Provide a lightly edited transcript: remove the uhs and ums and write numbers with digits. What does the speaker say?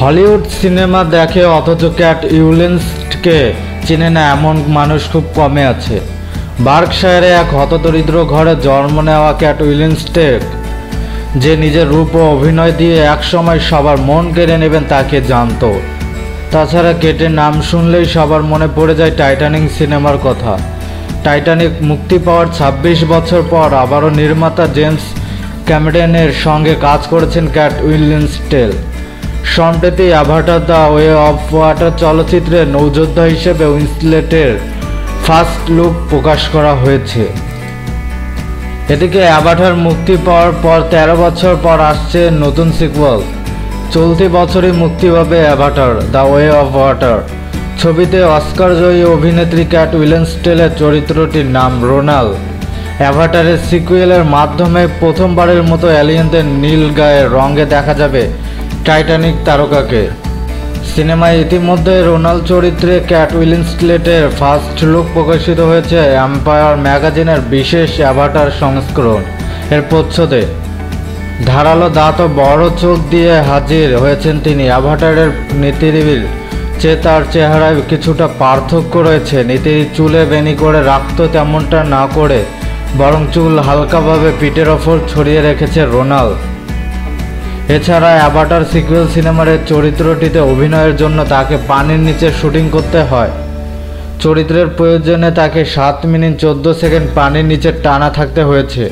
Hollywood cinema দেখে অথচ cat উইন্সলেটকে চেনে না এমন মানুষ খুব কমে আছে। বার্কশায়ারে এক হতদরিদ্র ঘরে জন্ম নেওয়া ক্যাট উইন্সলেট যে নিজের রূপ ও অভিনয় দিয়ে একসময় সবার মন কেড়ে নেবেন তাকে জানত। তাছাড়া কেটের নাম শুনলেই সবার মনে পড়ে যায় টাইটানিক সিনেমার কথা। টাইটানিক মুক্তি পাওয়ার ২৬ বছর পর আবারও নির্মাতা জেমস ক্যামেরনের সঙ্গে কাজ করেছেন ক্যাট উইন্সলেট। সম্প্রতি Avatar the way of water চলচ্চিত্রে নৌযোদ্ধা হিসেবে উইন্সলেটের ফার্স্ট লুক প্রকাশ করা হয়েছে। এদিকে অ্যাভাটার মুক্তি পাওয়ার পর ১৩ বছর পর আসছে নতুন সিক্যুয়াল। চলতি বছরই মুক্তি পাবে Avatar the way of water. ছবিতে অস্কারজয়ী অভিনেত্রী ক্যাট উইন্সলেটের চরিত্রটির নাম রোনাল। অ্যাভাটারের সিক্যুয়েলের মাধ্যমে প্রথমবারের মতো এলিয়েনদের নীল গায়ের রঙে দেখা যাবে টাইটানিক তারকাকে। সিনেমায় ইতিমধ্যে রোনাল চরিত্রে ক্যাট উইন্সলেটের ফার্স্ট লুক প্রকাশিত হয়েছে এম্পায়ার ম্যাগাজিনের বিশেষ অ্যাভাটার সংস্করণ এর প্রচ্ছদে। ধারালো দাঁত ও বড় চোখ দিয়ে হাজির হয়েছেন তিনি। অ্যাভাটারের নীতিরির চেয়ে তার চেহারায় কিছুটা পার্থক্য রয়েছে। নীতির চুলে বেনি করে রাখত তেমনটা না করে বরং চুল হালকাভাবে পিঠের ওপর ছড়িয়ে রেখেছে রোনাল। এছাড়া অ্যাভাটার সিক্যুয়াল সিনেমার চরিত্রটিতে অভিনয়ের জন্য তাকে পানির নিচে শুটিং করতে হয়। চরিত্রের প্রয়োজনে তাকে 7 মিনিট 14 সেকেন্ড পানির নিচে টানা থাকতে হয়েছে।